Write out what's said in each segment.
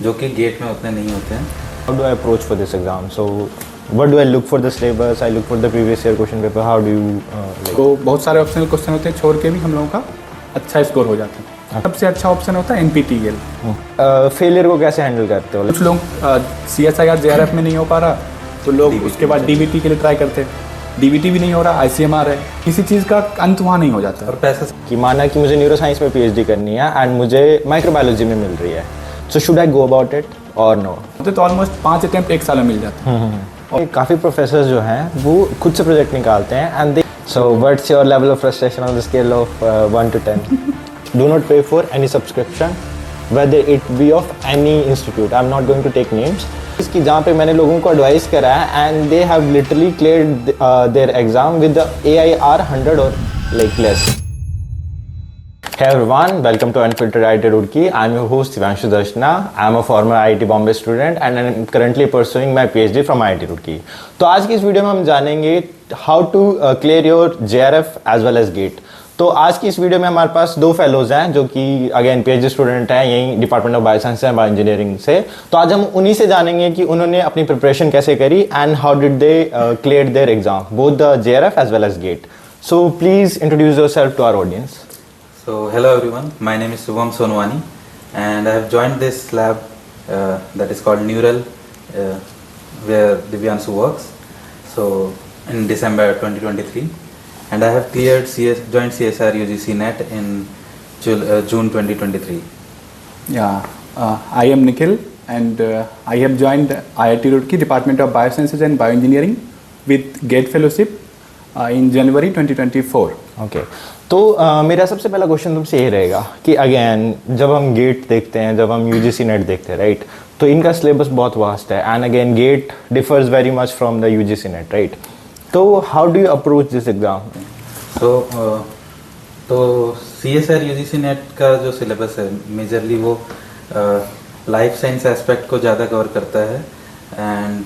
जो कि गेट में उतने नहीं होते हैं। How do I approach for this exam? So, what do I look for the syllabus? I look for the previous year question paper. How do you like? तो बहुत सारे ऑप्शनल क्वेश्चन होते हैं, छोड़ के भी हम लोगों का अच्छा स्कोर हो जाता है। सबसे अच्छा ऑप्शन होता है NPTEL। फेलियर को कैसे हैंडल करते हो? कुछ लोग CSIR JRF में नहीं हो पा रहा तो लोग उसके बाद DBT के लिए ट्राई करते हैं। DBT भी नहीं हो रहा, ICMR है, किसी चीज़ का अंत वहाँ नहीं हो जाता। और पैसा कि माना कि मुझे न्यूरोसाइंस में PhD करनी है एंड मुझे माइक्रोबायोलॉजी में मिल रही है, so should I go about it or no? तो ऑलमोस्ट 5 अटेम्प्ट एक साल में मिल जाता है। और काफ़ी प्रोफेसर जो हैं वो खुद से प्रोजेक्ट निकालते हैं and they so what's your level of frustration on the scale of 1 to 10? Do not pay for any subscription whether it be of any institute. I'm not going to take names. इसकी जहाँ पे मैंने लोगों को advice करा है and they have literally cleared their exam with the AIR 100 or like less. Hey everyone, welcome to Unfiltered IT Roorkee. I'm your host Shivanshu Darshana. I'm a former IIT Bombay student and I'm currently pursuing my PhD from IIT Roorkee. तो आज की इस video में हम जानेंगे how to clear your JRF as well as GATE. तो आज की इस वीडियो में हमारे पास दो फेलोज हैं जो कि अगेन PhD स्टूडेंट हैं यही department of bioscience and bio engineering से। तो आज हम उन्हीं से जानेंगे कि उन्होंने अपनी प्रिपरेशन कैसे करी and how did they clear there exam both the JRF as well as GATE. So please introduce yourself to our audience. So hello everyone, my name is Shubham Sonwani and I have joined this lab that is called Neural where Divyanshu works. So in December 2023 and I have cleared joined CSIR UGC NET in June 2023. Yeah, I am Nikhil and I have joined IIT Roorkee Department of Biosciences and Bioengineering with GATE Fellowship in January 2024. Okay तो मेरा सबसे पहला question तुमसे ये रहेगा कि again जब हम गेट देखते हैं, जब हम UGC नेट देखते हैं, राइट, तो इनका सिलेबस बहुत वास्ट है and again GATE differs very much from the UGC NET, right? तो how do you approach this exam? तो CSIR UGC नेट का जो सिलेबस है मेजरली वो लाइफ साइंस एस्पेक्ट को ज़्यादा कवर करता है and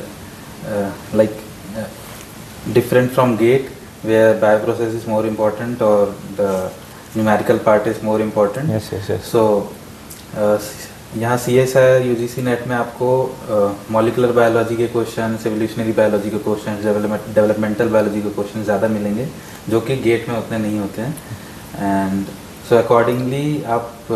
like different from GATE where bioprocess is more important or the numerical part is more important. Yes. So यहाँ CSIR UGC नेट में आपको मॉलिकुलर बायोलॉजी के क्वेश्चन, एवोल्यूशनरी बायोलॉजी के question, developmental biology के question ज़्यादा मिलेंगे जो कि गेट में उतने नहीं होते हैं। एंड सो अकॉर्डिंगली आप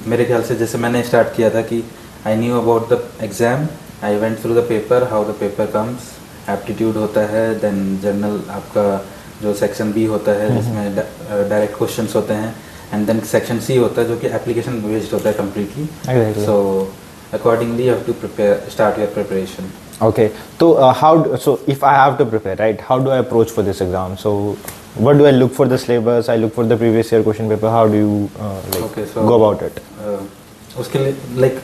मेरे ख्याल से जैसे मैंने स्टार्ट किया था कि I knew about the exam, I went through the paper, how the paper comes, aptitude होता है, देन जर्नल आपका जो सेक्शन बी होता है जिसमें डायरेक्ट क्वेश्चंस होते हैं एंड देन सेक्शन सी होता है जो कि एप्लीकेशन बेस्ड होता है completely. So accordingly you have to prepare start your preparation. Okay तो how so if I have to prepare, right, how do I approach for this exam? So what do I look for the syllabus? I look for the previous year question paper. How do you like go about it? उसके लिए like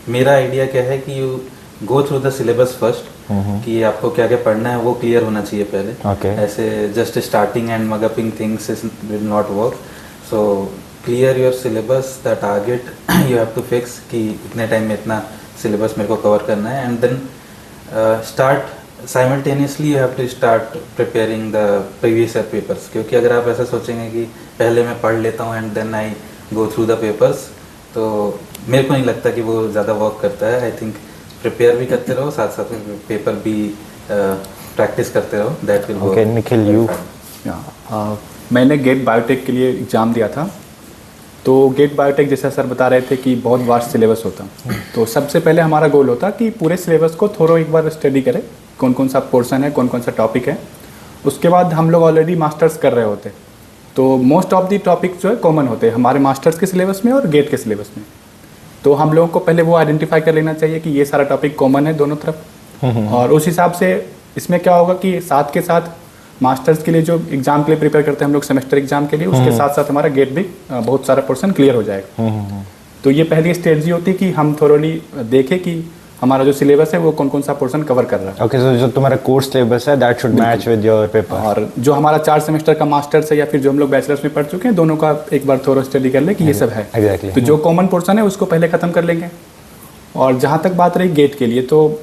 मेरा idea क्या है कि you go through the syllabus first कि आपको क्या क्या पढ़ना है वो क्लियर होना चाहिए पहले। Okay. ऐसे just starting and mugging up things will not work. So clear your syllabus, the target you have to fix कि इतने टाइम में इतना सिलेबस मेरे को कवर करना है and then start simultaneously you have to start preparing the previous year papers. क्योंकि अगर आप ऐसा सोचेंगे कि पहले मैं पढ़ लेता हूँ and then I go through the papers, तो मेरे को नहीं लगता कि वो ज़्यादा वर्क करता है। आई थिंक प्रिपेयर भी करते रहो, साथ साथ में पेपर भी प्रैक्टिस करते रहो, that will work. Okay Nikhil, you? मैंने गेट बायोटेक के लिए एग्ज़ाम दिया था। तो गेट बायोटेक जैसा सर बता रहे थे कि बहुत वास्ट सिलेबस होता। तो सबसे पहले हमारा गोल होता कि पूरे सिलेबस को थोड़ा एक बार स्टडी करें, कौन कौन सा पोर्शन है, कौन कौन सा टॉपिक है। उसके बाद हम लोग ऑलरेडी मास्टर्स कर रहे होते, तो मोस्ट ऑफ दी टॉपिक जो है कॉमन होते हैं हमारे मास्टर्स के सिलेबस में और गेट के सिलेबस में। तो हम लोगों को पहले वो आइडेंटिफाई कर लेना चाहिए कि ये सारा टॉपिक कॉमन है दोनों तरफ। और उस हिसाब से इसमें क्या होगा कि साथ के साथ मास्टर्स के लिए जो एग्ज़ाम के लिए प्रिपेयर करते हैं हम लोग सेमेस्टर एग्जाम के लिए, उसके साथ साथ हमारा गेट भी बहुत सारा पोर्शन क्लियर हो जाएगा। तो ये पहली स्ट्रेटजी होती है कि हम थोड़ी देखें कि हमारा जो सिलेबस है वो कौन कौन सा पोर्शन कवर कर रहा है। ओके सो जो तुम्हारा कोर्स सिलेबस है that should match with your paper. और जो हमारा 4 सेमेस्टर का मास्टर्स है या फिर जो हम लोग बैचलर्स में पढ़ चुके हैं, दोनों का एक बार थोड़ा स्टडी कर ले कि ये सब है। एग्जैक्टली। तो जो कॉमन पोर्शन है उसको पहले ख़त्म कर लेंगे। और जहाँ तक बात रही गेट के लिए, तो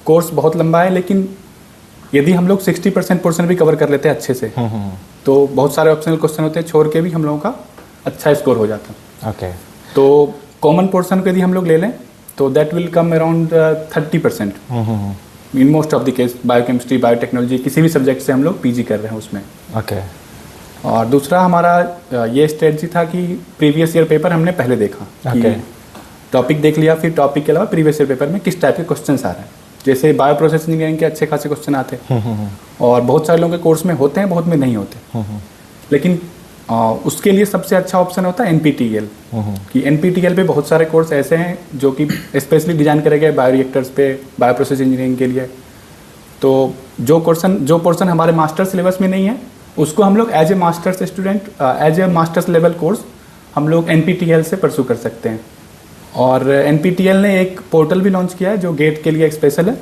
कोर्स बहुत लंबा है, लेकिन यदि हम लोग 60% पोर्शन भी कवर कर लेते हैं अच्छे से तो बहुत सारे ऑप्शनल क्वेश्चन होते हैं, छोड़ के भी हम लोगों का अच्छा स्कोर हो जाता है। ओके तो कॉमन पोर्शन को यदि हम लोग ले लें तो that will come around 30%। In most of the case biochemistry, biotechnology, किसी भी सब्जेक्ट से हम लोग पीजी कर रहे हैं उसमें। ओके। और दूसरा हमारा ये स्ट्रेटजी था कि प्रीवियस ईयर पेपर हमने पहले देखा कि टॉपिक देख लिया, फिर टॉपिक के अलावा प्रीवियस ईयर पेपर में किस टाइप के क्वेश्चंस आ रहे हैं। जैसे बायो प्रोसेस इंजीनियरिंग के अच्छे खासे क्वेश्चन आते हैं और बहुत सारे लोगों के कोर्स में होते हैं, बहुत में नहीं होते। लेकिन उसके लिए सबसे अच्छा ऑप्शन होता है NPTEL। कि NPTEL पे बहुत सारे कोर्स ऐसे हैं जो कि स्पेशली डिजाइन करे गए बायो रिएक्टर्स पे, बायो प्रोसेस इंजीनियरिंग के लिए। तो जो पोर्शन हमारे मास्टर सिलेबस में नहीं है उसको हम लोग as a masters student, as a masters level course हम लोग NPTEL से परसू कर सकते हैं। और NPTEL ने एक पोर्टल भी लॉन्च किया है जो गेट के लिए एक स्पेशल है,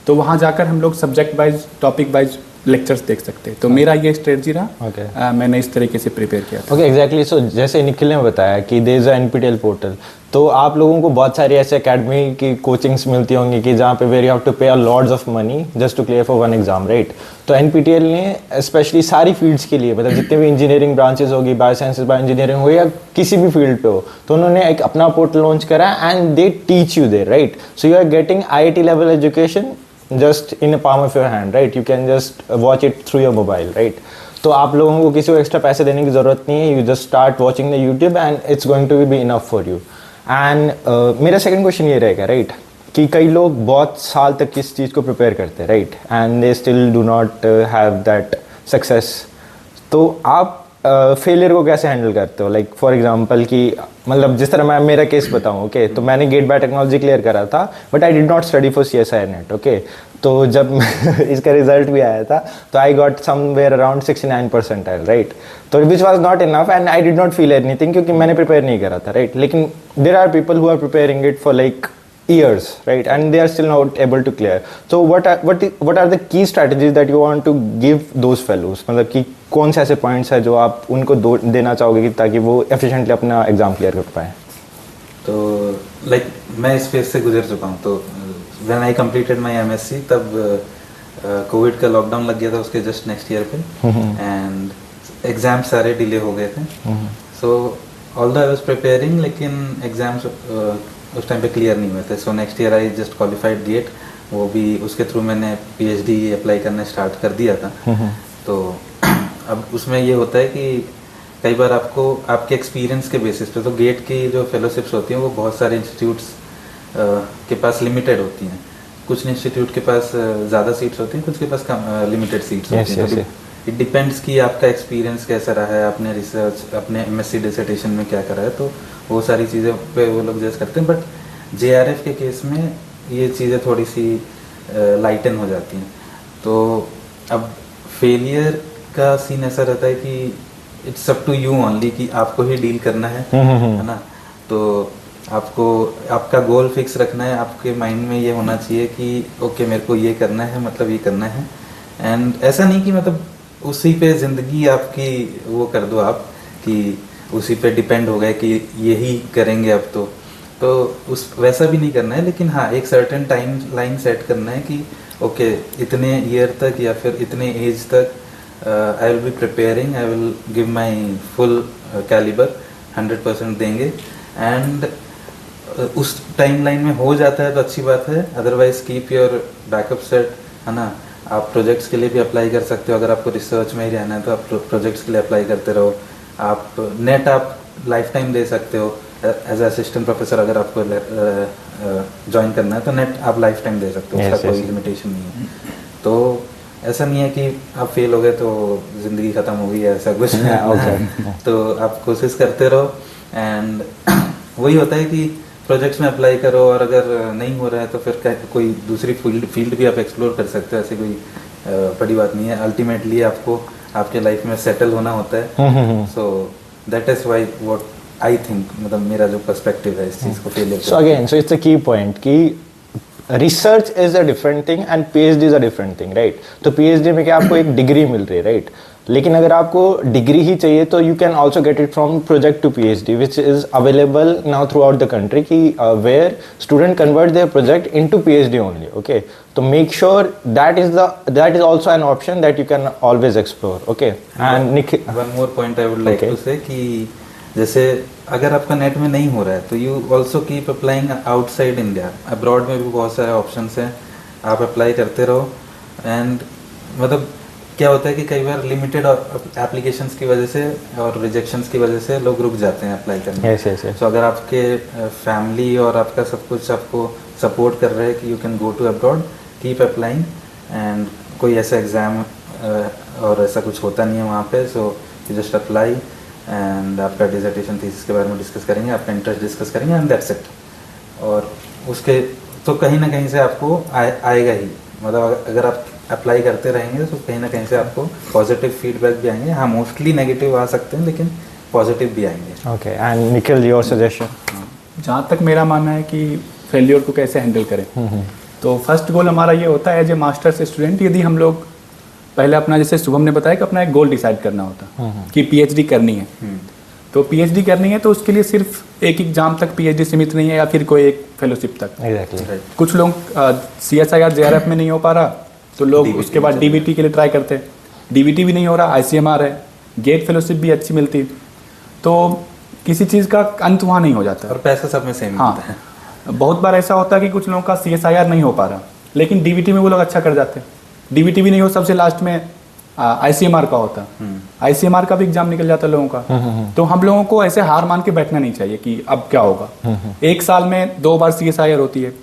तो वहाँ जाकर हम लोग subject wise, topic wise lectures देख सकते हैं। तो मेरा ये स्ट्रेटजी रहा। मैंने इस तरीके से प्रिपेयर किया था। Okay, exactly. सो जैसे निखिल ने बताया कि there is a NPTEL portal, तो आप लोगों को बहुत सारी ऐसे एकेडमी की कोचिंग्स मिलती होंगी कि जहाँ पे where you have to pay a lots of money just to clear for one exam, right? तो NPTEL ने स्पेशली सारी फील्ड्स के लिए, मतलब जितने भी इंजीनियरिंग ब्रांचेस होगी, बायो साइंसेज, बायो इंजीनियरिंग हो या किसी भी फील्ड पे हो, तो उन्होंने एक अपना पोर्टल लॉन्च करा and they teach you there, right? So you are getting IIT level education just in a palm of your hand, right? You can just watch it through your mobile, right? तो आप लोगों को किसी को extra पैसे देने की ज़रूरत नहीं है। You just start watching the YouTube and it's going to be enough for you. And मेरा सेकंड क्वेश्चन ये रहेगा, राइट, कि कई लोग बहुत साल तक किस चीज़ को प्रिपेयर करते हैं, right, and they still do not have that success. तो आप फेलियर को कैसे हैंडल करते हो? लाइक फॉर एग्जांपल कि मतलब जिस तरह मैं मेरा केस बताऊं, ओके, तो मैंने गेट बायोटेक्नोलॉजी क्लियर करा था but I did not study for CSIR NET, okay. तो जब इसका रिजल्ट भी आया था तो I got somewhere around 69 percentile, right? तो which was not enough and I did not feel anything क्योंकि मैंने प्रिपेयर नहीं करा था, राइट? लेकिन there are people who are preparing it for like years, right, and they are still not able to clear. So what are the key strategies that you want to give those fellows? मतलब कि कौन से ऐसे points है जो आप उनको देना चाहोगे कि ताकि वो एफिशिएंटली अपना एग्जाम क्लियर कर पाए? तो लाइक मैं इस फेज से गुजर चुका हूँ। तो when I completed my MSc तब कोविड का लॉकडाउन लग गया था उसके जस्ट नेक्स्ट ईयर पे एंड एग्जाम सारे डिले हो गए थे। So although I was preparing लेकिन एग्जाम्स उस टाइम पे क्लियर नहीं हुए थे। So next year I just qualified GATE, वो भी उसके थ्रू मैंने PhD अप्लाई करना स्टार्ट कर दिया था। तो अब उसमें ये होता है कि कई बार आपको आपके एक्सपीरियंस के बेसिस पे, तो गेट की जो फेलोशिप्स होती हैं वो बहुत सारे इंस्टीट्यूट्स के पास लिमिटेड होती हैं। कुछ इंस्टीट्यूट के पास ज़्यादा सीट्स होती हैं, कुछ के पास लिमिटेड सीट्स होती हैं। इट डिपेंड्स कि आपका एक्सपीरियंस कैसा रहा है, आपने रिसर्च, अपने MSc डिसर्टेशन में क्या करा है, तो वो सारी चीज़ें पे वो लोग जज करते हैं। बट JRF के केस में ये चीज़ें थोड़ी सी लाइटन हो जाती हैं। तो अब फेलियर का सीन ऐसा रहता है कि it's up to you only कि आपको ही डील करना है ना? तो आपको आपका गोल फिक्स रखना है, आपके माइंड में ये होना चाहिए कि ओके मेरे को ये करना है, मतलब ये करना है। एंड ऐसा नहीं कि मतलब उसी पे ज़िंदगी आपकी वो कर दो आप कि उसी पे डिपेंड हो गए कि यही करेंगे अब तो उस वैसा भी नहीं करना है। लेकिन हाँ, एक सर्टेन टाइम लाइन सेट करना है कि ओके इतने ईयर तक या फिर इतने एज तक I will be preparing, I will give my full calibre, 100% देंगे। एंड उस टाइम लाइन में हो जाता है तो अच्छी बात है, otherwise keep your backup set, है ना? आप प्रोजेक्ट्स के लिए भी अप्लाई कर सकते हो। अगर आपको रिसर्च में ही रहना है तो आप प्रोजेक्ट्स के लिए अप्लाई करते रहो। आप नेट आप लाइफ टाइम दे सकते हो एज असिस्टेंट प्रोफेसर। अगर आपको ज्वाइन करना है तो नेट आप लाइफ टाइम दे सकते हो, उसका कोई लिमिटेशन नहीं है। तो ऐसा नहीं है कि आप फेल हो गए तो ज़िंदगी ख़त्म हो गई है, ऐसा कुछ नहीं। तो आप कोशिश करते रहो एंड वही होता है कि प्रोजेक्ट्स में अप्लाई करो, और अगर नहीं हो रहा है तो फिर कोई दूसरी फील्ड भी आप एक्सप्लोर कर सकते हो। ऐसे कोई बड़ी बात नहीं है। अल्टीमेटली आपको आपके लाइफ में सेटल होना होता है। So that is why what I think, मतलब मेरा जो पर्सपेक्टिव है इस चीज़ को failure. So again, so it's a की पॉइंट कि research is a different thing and PhD is a different thing, right? तो PhD में क्या आपको एक डिग्री मिल रही है, राइट? लेकिन अगर आपको डिग्री ही चाहिए तो you can also get it from project to PhD which is available now throughout the country कि where student convert their project into PhD only, okay? तो make sure that is also an option that you can always explore, okay? And one more point I would like to say कि जैसे अगर आपका net में नहीं हो रहा है तो you also keep applying outside India, abroad में भी बहुत सारे ऑप्शंस हैं, आप अप्लाई करते रहो। एंड मतलब क्या होता है कि कई बार लिमिटेड एप्लीकेशंस की वजह से और रिजेक्शंस की वजह से लोग रुक जाते हैं अप्लाई करने। Yes, yes, yes. तो अगर आपके फैमिली और आपका सब कुछ आपको सपोर्ट कर रहे हैं कि you can go to abroad, keep applying. And कोई ऐसा एग्ज़ाम और ऐसा कुछ होता नहीं है वहाँ पे, so you just apply and आपका डिसर्टेशन थीसिस के बारे में डिस्कस करेंगे, आपका इंटरेस्ट डिस्कस करेंगे एंड दैट्स इट। और उसके तो कहीं ना कहीं से आपको आएगा ही, मतलब अगर आप अप्लाई करते रहेंगे तो कहीं ना कहीं से आपको पॉजिटिव फीडबैक भी आएंगे। हाँ, मोस्टली नेगेटिव आ सकते हैं लेकिन पॉजिटिव भी आएंगे। Okay, and Nikhil, your suggestion? जहाँ तक मेरा मानना है कि फेलियर को कैसे हैंडल करें, तो फर्स्ट गोल हमारा ये होता है एज ए मास्टर्स स्टूडेंट, यदि हम लोग पहले अपना, जैसे शुभम ने बताया कि अपना एक गोल डिसाइड करना होता कि पीएचडी करनी है। तो पीएचडी करनी है तो उसके लिए सिर्फ एक एग्जाम तक पीएचडी सीमित नहीं है या फिर कोई एक फेलोशिप तक। एग्जैक्टली। कुछ लोग CSIR JRF में नहीं हो पा रहा तो लोग उसके बाद DBT के लिए ट्राई करते हैं, DBT भी नहीं हो रहा, ICMR है, गेट फेलोशिप भी अच्छी मिलती, तो किसी चीज़ का अंत वहाँ नहीं हो जाता और पैसा सब में सेम हाँ, होता है। बहुत बार ऐसा होता है कि कुछ लोगों का CSIR नहीं हो पा रहा लेकिन DBT में वो लोग अच्छा कर जाते हैं, DBT भी नहीं हो, सबसे लास्ट में ICMR का होता है, ICMR का भी एग्जाम निकल जाता है लोगों का। तो हम लोगों को ऐसे हार मान के बैठना नहीं चाहिए कि अब क्या होगा। एक साल में 2 बार CSIR होती है,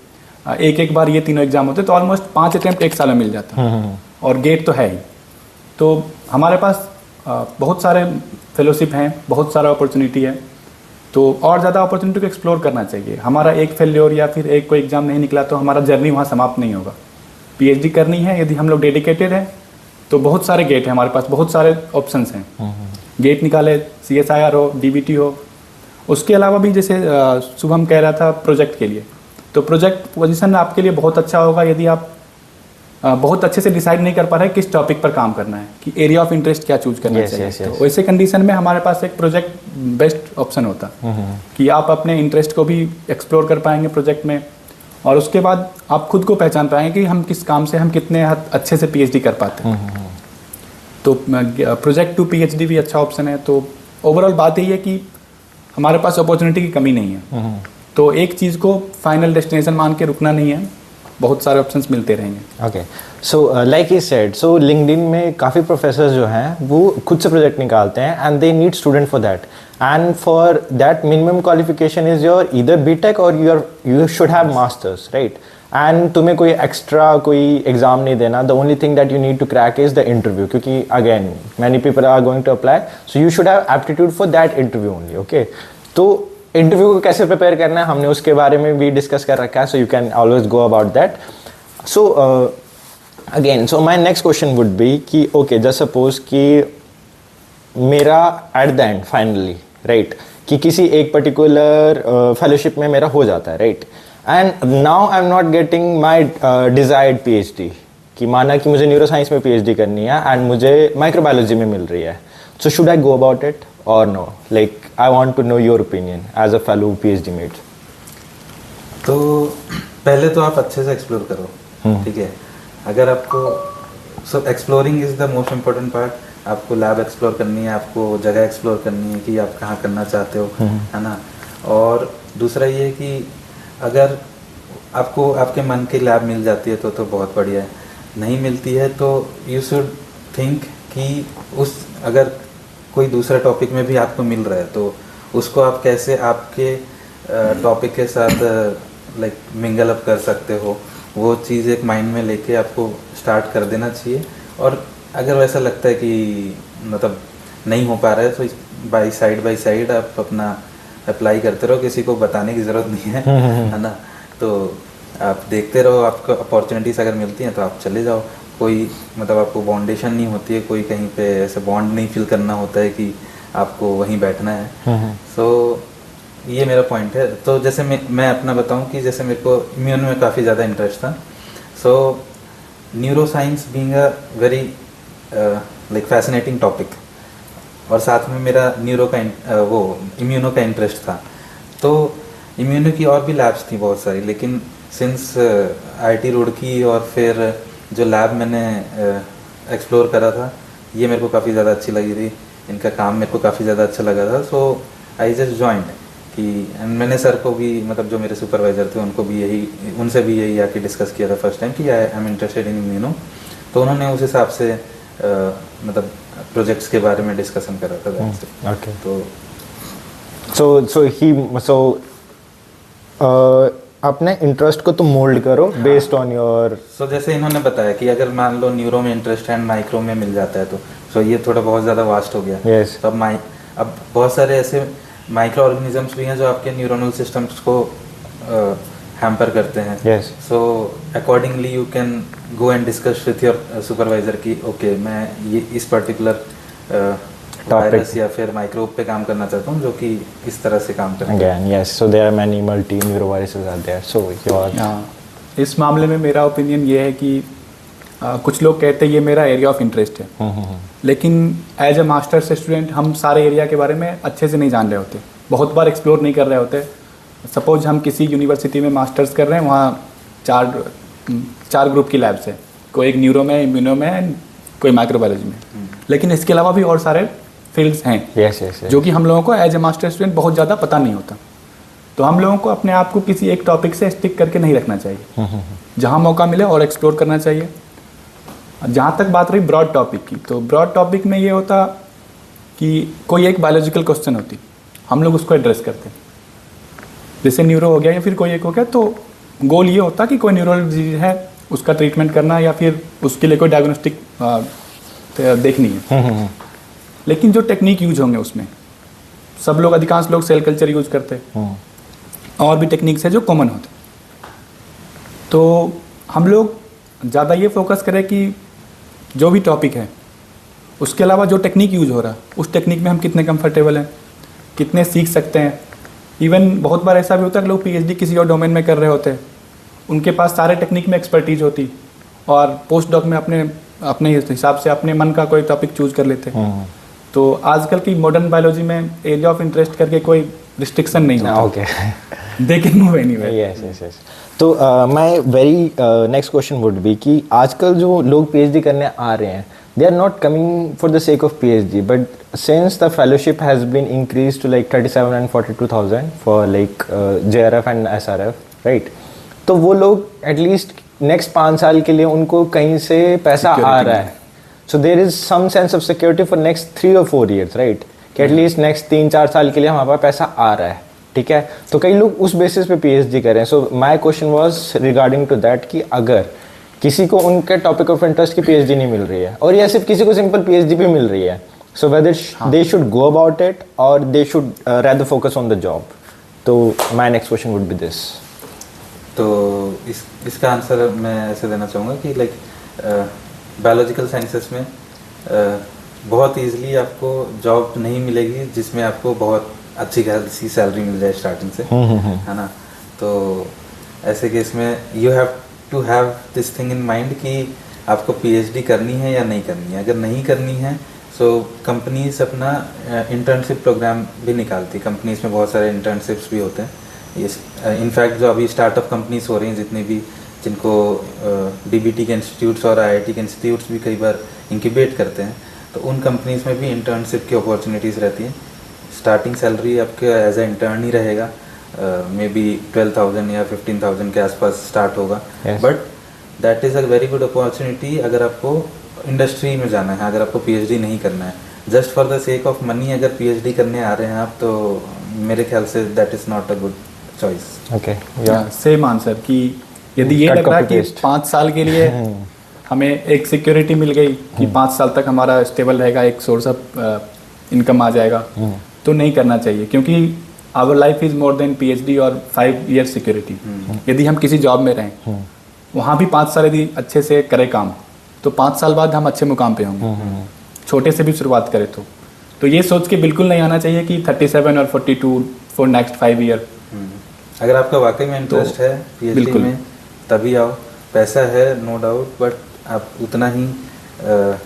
एक बार ये तीनों एग्जाम होते हैं, तो ऑलमोस्ट 5 अटेम्प्ट एक साल में मिल जाता है और गेट तो है ही। तो हमारे पास बहुत सारे फेलोशिप हैं, बहुत सारा अपॉर्चुनिटी है, तो और ज़्यादा अपॉर्चुनिटी को एक्सप्लोर करना चाहिए। हमारा एक फेल्योर या फिर एक कोई एग्जाम नहीं निकला तो हमारा जर्नी वहाँ समाप्त नहीं होगा। पीएचडी करनी है यदि हम लोग डेडिकेटेड हैं तो बहुत सारे गेट हैं हमारे पास, बहुत सारे ऑप्शंस हैं। गेट निकाले, CSIR हो, DBT हो, उसके अलावा भी जैसे शुभम कह रहा था प्रोजेक्ट के लिए, तो प्रोजेक्ट पोजीशन आपके लिए बहुत अच्छा होगा यदि आप बहुत अच्छे से डिसाइड नहीं कर पा रहे किस टॉपिक पर काम करना है, कि एरिया ऑफ इंटरेस्ट क्या चूज करना चाहिए। तो वैसे कंडीशन में हमारे पास एक प्रोजेक्ट बेस्ट ऑप्शन होता कि आप अपने इंटरेस्ट को भी एक्सप्लोर कर पाएंगे प्रोजेक्ट में, और उसके बाद आप खुद को पहचान पाएंगे कि हम किस काम से हम कितने अच्छे से PhD कर पाते हैं। तो प्रोजेक्ट टू PhD भी अच्छा ऑप्शन है। तो ओवरऑल बात यही है कि हमारे पास अपॉर्चुनिटी की कमी नहीं है, तो एक चीज़ को फाइनल डेस्टिनेशन मान के रुकना नहीं है, बहुत सारे ऑप्शंस मिलते रहेंगे। Okay, so like he said, so LinkedIn में काफ़ी प्रोफेसर्स जो हैं वो खुद से प्रोजेक्ट निकालते हैं and they need student for that, and for that minimum qualification is your either BTech or you should have masters, right. And तुम्हें कोई एक्स्ट्रा कोई एग्जाम नहीं देना, the only thing that you need to crack is the interview, क्योंकि again many people are going to apply, so you should have aptitude for that interview only. Okay, तो interview को कैसे prepare करना है हमने उसके बारे में भी डिस्कस कर रखा है, so you can always go about that. So again, so my next question would be कि ओके, जस्ट सपोज कि मेरा at the end finally, right, कि किसी एक पर्टिकुलर फेलोशिप में मेरा हो जाता है, right, and now I am not getting my desired PhD, कि माना कि मुझे न्यूरो साइंस में PhD करनी है एंड मुझे माइक्रोबायोलॉजी में मिल रही है, so should I go about it or no? Like I want to know your opinion as a fellow PhD mate. तो पहले तो आप अच्छे से एक्सप्लोर करो, ठीक है। अगर आपको exploring is the most important part, आपको लैब एक्सप्लोर करनी है, आपको जगह एक्सप्लोर करनी है कि आप कहाँ करना चाहते हो, है ना। और दूसरा ये कि अगर आपको आपके मन की लैब मिल जाती है तो बहुत बढ़िया है, नहीं मिलती है तो यू शुड थिंक कि अगर कोई दूसरा टॉपिक में भी आपको मिल रहा है तो उसको आप कैसे आपके टॉपिक के साथ लाइक मिंगल अप कर सकते हो, वो चीज़ एक माइंड में लेके आपको स्टार्ट कर देना चाहिए। और अगर वैसा लगता है कि मतलब नहीं हो पा रहा है तो बाय साइड आप अपना अप्लाई करते रहो, किसी को बताने की ज़रूरत नहीं है ना। तो आप देखते रहो, आपको अपॉर्चुनिटीज़ अगर मिलती हैं तो आप चले जाओ। कोई मतलब आपको बाउंडेशन नहीं होती है, कोई कहीं पे ऐसे बॉन्ड नहीं फील करना होता है कि आपको वहीं बैठना है। सो ये मेरा पॉइंट है। तो जैसे मैं अपना बताऊं कि जैसे मेरे को इम्यून में काफ़ी ज़्यादा इंटरेस्ट था, so neuroscience being a very like fascinating topic, और साथ में मेरा न्यूरो का वो इम्यूनो का इंटरेस्ट था, तो इम्यूनो की और भी लैब्स थी बहुत सारी, लेकिन सिंस IIT रुड़की और फिर जो लैब मैंने एक्सप्लोर करा था ये मेरे को काफ़ी ज़्यादा अच्छी लगी थी, इनका काम मेरे को काफ़ी ज़्यादा अच्छा लगा था। सो आई जस्ट जॉइंड कि and मैंने सर को भी मतलब जो मेरे सुपरवाइज़र थे उनको भी उनसे भी यही आके डिस्कस किया था फर्स्ट टाइम कि I am interested in immuno, तो उन्होंने उस हिसाब से मतलब प्रोजेक्ट्स के बारे में डिस्कशन करा था। ओके, तो अपने इंटरेस्ट को तो मोल्ड करो बेस्ड ऑन योर। सो जैसे इन्होंने बताया कि अगर मान लो न्यूरो में इंटरेस्ट है एंड माइक्रो में मिल जाता है तो सो ये थोड़ा बहुत ज़्यादा वास्ट हो गया। Yes. तो अब बहुत सारे ऐसे माइक्रो ऑर्गेनिजम्स भी हैं जो आपके न्यूरोनल सिस्टम्स को हैम्पर करते हैं। Yes. So accordingly you can go and discuss with your supervisor कि ओके मैं ये इस पर्टिकुलर वायरस या फिर माइक्रोब पे काम करना चाहता हूँ जो कि इस तरह से काम करता है। Again, yes. So there are many multi neuroviruses are there. So your इस मामले में मेरा ओपिनियन ये है कि कुछ लोग कहते हैं ये मेरा एरिया ऑफ इंटरेस्ट है, लेकिन एज ए मास्टर्स स्टूडेंट हम सारे एरिया के बारे में अच्छे से नहीं जान रहे होते, बहुत बार एक्सप्लोर नहीं कर रहे होते। सपोज हम किसी यूनिवर्सिटी में मास्टर्स कर रहे हैं, वहाँ चार ग्रुप की लैब्स है, कोई एक न्यूरो में, इम्यूनो में, कोई माइक्रोबायोलॉजी में, लेकिन इसके अलावा भी और सारे फील्ड्स हैं yes. जो कि हम लोगों को एज ए मास्टर स्टूडेंट बहुत ज़्यादा पता नहीं होता। तो हम लोगों को अपने आप को किसी एक टॉपिक से स्टिक करके नहीं रखना चाहिए, जहाँ मौका मिले और एक्सप्लोर करना चाहिए। जहाँ तक बात रही ब्रॉड टॉपिक की, तो ब्रॉड टॉपिक में ये होता कि कोई एक बायोलॉजिकल क्वेश्चन होती, हम लोग उसको एड्रेस करते हैं, जैसे न्यूरो हो गया या फिर कोई एक हो गया, तो गोल ये होता कि कोई न्यूरल डिजीज है उसका ट्रीटमेंट करना या फिर उसके लिए कोई डायग्नोस्टिक देखनी है। लेकिन जो टेक्निक यूज होंगे उसमें सब लोग, अधिकांश लोग सेल कल्चर यूज करते हैं, और भी टेक्निक्स है जो कॉमन होते। तो हम लोग ज़्यादा ये फोकस करें कि जो भी टॉपिक है उसके अलावा जो टेक्निक यूज हो रहा है उस टेक्निक में हम कितने कंफर्टेबल हैं, कितने सीख सकते हैं। इवन बहुत बार ऐसा भी होता है कि लोग पीएचडी किसी और डोमेन में कर रहे होते हैं, उनके पास सारे टेक्निक में एक्सपर्टीज होती, और पोस्ट डॉक में अपने हिसाब से अपने मन का कोई टॉपिक चूज कर लेते हैं। तो आजकल की मॉडर्न बायोलॉजी में एरिया ऑफ इंटरेस्ट करके कोई रिस्ट्रिक्शन नहीं है। Okay, they can move anywhere. Yes. तो my very next question would be कि आजकल जो लोग पीएचडी करने आ रहे हैं, they are not coming for the sake of PhD, but since the fellowship has been increased to like 37 and 42,000 for like JRF and SRF, right? तो वो लोग एटलीस्ट नेक्स्ट 5 साल के लिए उनको कहीं से पैसा आ रहा है, so there is some sense of security for next 3 or 4 years, right? कि एटलीस्ट नेक्स्ट 3-4 साल के लिए हमारे पास पैसा आ रहा है, ठीक है? तो कई लोग उस बेसिस पे पीएचडी कर रहे हैं। So my question was regarding to that कि अगर किसी को उनके टॉपिक ऑफ इंटरेस्ट की पीएचडी नहीं मिल रही है, और या सिर्फ किसी को सिंपल पीएचडी भी मिल रही है, so whether they should go about it or they should rather focus on the job. तो my next question would be this. तो इसका आंसर मैं ऐसे देना चाहूँगा कि लाइक बायोलॉजिकल साइंसेस में बहुत ईजिली आपको जॉब नहीं मिलेगी जिसमें आपको बहुत अच्छी खासी सैलरी मिल जाए स्टार्टिंग से, है ना? तो ऐसे केस में you have to have this thing in mind कि आपको पीएचडी करनी है या नहीं करनी है। अगर नहीं करनी है सो कंपनीज अपना इंटर्नशिप प्रोग्राम भी निकालती, कंपनीज में बहुत सारे इंटर्नशिप्स भी होते हैं। इनफैक्ट जो अभी स्टार्टअप कंपनीज हो रही हैं जितनी भी, जिनको डीबीटी के इंस्टीट्यूट्स और आईआईटी के इंस्टीट्यूट्स भी कई बार इंक्यूबेट करते हैं, तो उन कंपनीज में भी इंटर्नशिप की अपॉर्चुनिटीज़ रहती हैं। स्टार्टिंग सैलरी आपके एज ए इंटर्न ही रहेगा, मे बी 12,000 या 15,000 के आसपास स्टार्ट होगा, but that is a very good opportunity अगर आपको इंडस्ट्री में जाना है, अगर आपको पीएचडी नहीं करना है। Just for the sake of money अगर पीएचडी करने आ रहे हैं आप, तो मेरे ख्याल say that is not a good choice. Okay, same answer कि यदि ये लग रहा है कि 5 साल के लिए हमें एक सिक्योरिटी मिल गई कि 5 साल तक हमारा स्टेबल रहेगा, एक सोर्स ऑफ इनकम आ जाएगा, तो नहीं करना चाहिए, क्योंकि our life is more than PhD और 5 years सिक्योरिटी। यदि हम किसी जॉब में रहें, वहाँ भी 5 साल यदि अच्छे से करें काम, तो 5 साल बाद हम अच्छे मुकाम पे होंगे, छोटे से भी शुरुआत करें तो ये सोच के बिल्कुल नहीं आना चाहिए कि 37 और 42 फॉर नेक्स्ट 5 year। अगर आपका वाकई में इंटरेस्ट है पीएचडी में तभी आओ, पैसा है नो डाउट, बट आप उतना ही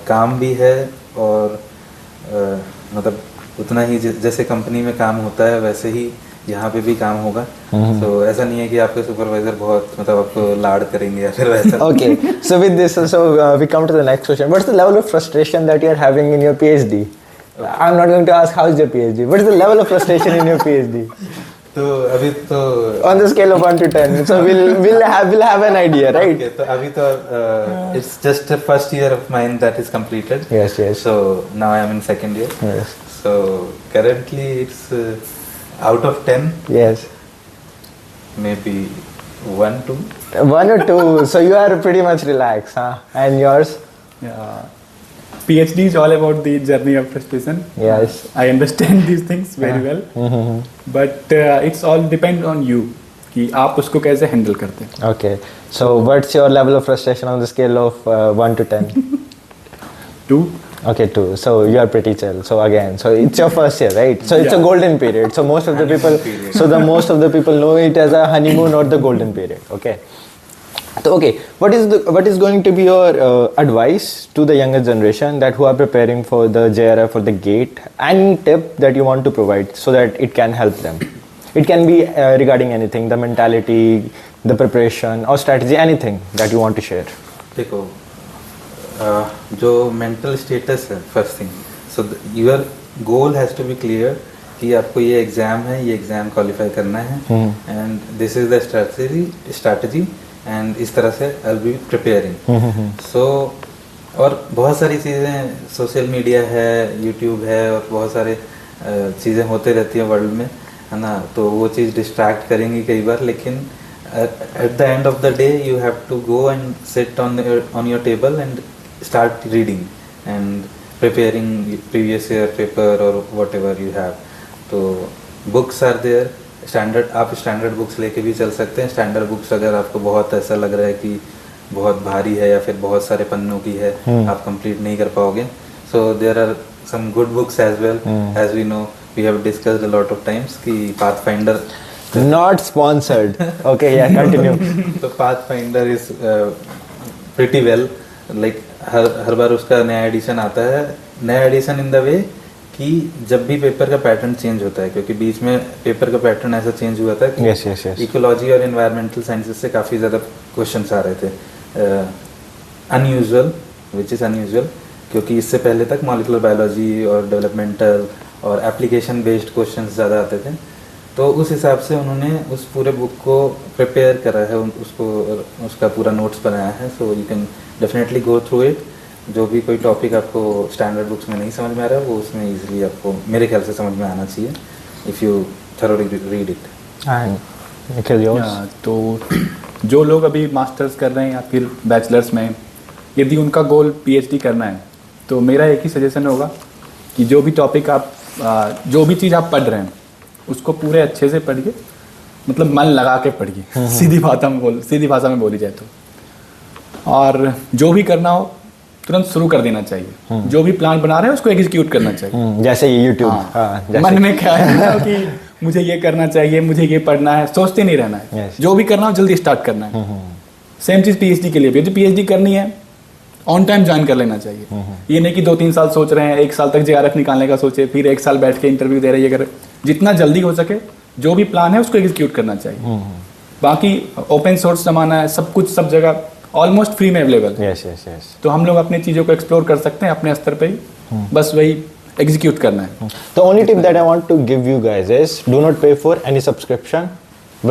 काम भी है, और मतलब उतना ही जैसे कंपनी में काम होता है वैसे ही यहाँ पे भी काम होगा। तो ऐसा नहीं है कि आपके सुपरवाइजर बहुत मतलब आपको लाड करेंगे या फिर वैसा। Okay, so with this, we come to the next question. What's the level of frustration that you are having in your PhD? I'm not going to ask how is your PhD. What is the level of frustration in your PhD? तो अभी तो On the scale of 1 to 10. So we'll have an idea, right? Okay, तो अभी तो it's just the first year of mine that is completed. Yes, yes. So now I am in second year. Yes. So currently it's out of 10, Yes. maybe 1, 2. 1 or 2. So you are pretty much relaxed, huh? And yours? Yeah. PhD is all about the journey of frustration. Yes. I understand these things very well. But it's all depend on you कि आप उसको कैसे handle करते हैं. Okay. So what's your level of frustration on the scale of 1 to 10? 2. Okay, 2. So you are pretty chill. So again, so it's your first year, right? So it's a Yeah. golden period. So most of the people, period. so the most of the people know it as a honeymoon or the golden period. Okay. So okay, what is going to be your advice to the younger generation that who are preparing for the JRF or the GATE? Any tip that you want to provide so that it can help them? It can be regarding anything, the mentality, the preparation or strategy, anything that you want to share. देखो जो mental status है first thing, so your goal has to be clear कि आपको ये exam है, ये exam qualify करना है and this is the strategy and इस तरह से आई विल बी प्रिपेयरिंग. सो और बहुत सारी चीज़ें, सोशल मीडिया है, यूट्यूब है और बहुत सारे चीज़ें होते रहती हैं वर्ल्ड में, है ना. तो वो चीज़ डिस्ट्रैक्ट करेंगी कई बार, लेकिन at the end of the day you have to go and sit on your table and start reading and preparing previous year paper or whatever you have. तो books are there, स्टैंडर्ड, आप standard books लेके भी चल सकते हैं. Standard books अगर आपको बहुत ऐसा लग रहा है कि बहुत भारी है या फिर बहुत सारे पन्नों की है, आप कंप्लीट नहीं कर पाओगे, so there are some good books as well. As we know, we have discussed a lot of times कि Pathfinder Not sponsored. Okay, yeah, continue. तो Pathfinder is pretty well, like हर बार उसका नया एडिशन आता है. नया एडिशन इन द वे कि जब भी पेपर का पैटर्न चेंज होता है, क्योंकि बीच में पेपर का पैटर्न ऐसा चेंज हुआ था कि Yes. इकोलॉजी और एनवायरमेंटल साइंसेस से काफ़ी ज़्यादा क्वेश्चंस आ रहे थे. अनयूजुअल, विच इज़ अनयूजुअल, क्योंकि इससे पहले तक मॉलिक्यूलर बायोलॉजी और डेवलपमेंटल और एप्लीकेशन बेस्ड क्वेश्चंस ज़्यादा आते थे. तो उस हिसाब से उन्होंने उस पूरे बुक को प्रिपेयर करा है, उसको उसका पूरा नोट्स बनाया है. So you can definitely go through it. जो भी कोई टॉपिक आपको स्टैंडर्ड बुक्स में नहीं समझ में आ रहा है, वो उसमें इजीली आपको मेरे ख्याल से समझ में आना चाहिए if you thoroughly read it. And Nikhil, yours? तो जो लोग अभी मास्टर्स कर रहे हैं या फिर बैचलर्स में, यदि उनका गोल पीएचडी करना है, तो मेरा एक ही सजेशन होगा कि जो भी टॉपिक आप जो भी चीज़ आप पढ़ रहे हैं उसको पूरे अच्छे से पढ़िए, मतलब मन लगा के पढ़िए. सीधी भाषा में बोली जाए तो. और जो भी करना हो तुरंत शुरू कर देना चाहिए. जो भी प्लान बना रहे हैं उसको एग्जीक्यूट करना चाहिए. जैसे ये यूट्यूब. हाँ, मन में क्या है ना कि मुझे ये करना चाहिए, मुझे ये पढ़ना है, सोचते नहीं रहना है. Yes. जो भी करना हो जल्दी स्टार्ट करना है. सेम चीज़ पीएचडी के लिए भी. यदि पीएचडी करनी है ऑन टाइम ज्वाइन कर लेना चाहिए. ये नहीं कि 2-3 साल सोच रहे हैं, 1 साल तक जेआरएफ निकालने का सोचे, फिर 1 साल बैठ के इंटरव्यू दे रहे हैं. ये कर, जितना जल्दी हो सके जो भी प्लान है उसको एग्जीक्यूट करना चाहिए. बाकी ओपन सोर्स जमाना है, सब कुछ सब जगह ऑलमोस्ट फ्री में अवेलेबल है. Yes. तो हम लोग अपनी चीज़ों को एक्सप्लोर कर सकते हैं अपने स्तर पे ही. बस वही एग्जीक्यूट करना है. The only tip that I want to give you guys is do not pay for any subscription,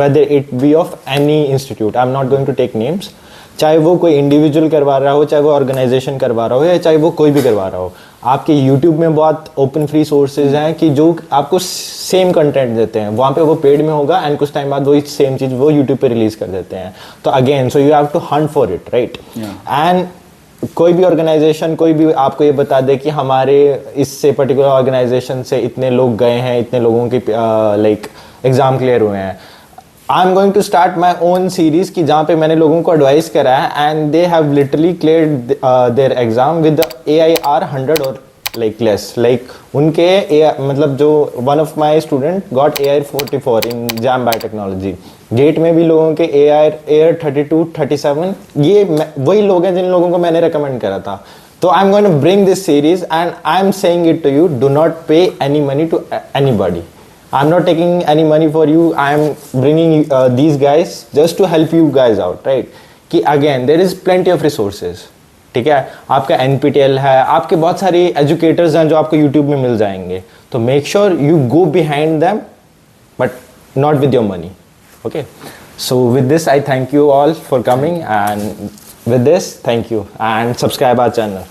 whether it be of any institute. I'm not going to take names. चाहे वो कोई इंडिविजुअल करवा रहा हो, चाहे वो ऑर्गेनाइजेशन करवा रहा हो, या चाहे वो कोई भी करवा रहा हो. आपके यूट्यूब में बहुत ओपन फ्री सोर्सेज हैं कि जो आपको सेम कंटेंट देते हैं. वहाँ पे वो पेड में होगा एंड कुछ टाइम बाद वही सेम चीज़ वो यूट्यूब पे रिलीज कर देते हैं. तो again, so you have to hunt for it, right. And कोई भी ऑर्गेनाइजेशन, कोई भी आपको ये बता दे कि हमारे इससे पर्टिकुलर ऑर्गेनाइजेशन से इतने लोग गए हैं, इतने लोगों की लाइक एग्जाम क्लियर हुए हैं. I am going to start my own series कि जहाँ पे मैंने लोगों को एडवाइस करा है and they have literally cleared their exam with AIR 100 और लाइक लेस. लाइक उनके मतलब जो one of my student got AIR 44 in JAM biotechnology. GATE में भी लोगों के AIR 32, 37, ये वही लोग हैं जिन लोगों को मैंने रिकमेंड करा था. तो I am going to bring this series and I am saying it to you, do not pay any money to anybody. I'm not taking any money for you. I am bringing these guys just to help you guys out, right? कि again, there is plenty of resources. ठीक है, आपका NPTEL है, आपके बहुत सारे educators हैं जो आपको यूट्यूब में मिल जाएंगे. तो make sure you go behind them but not with your money. Okay, so with this I thank you all for coming, and with this thank you and subscribe our channel.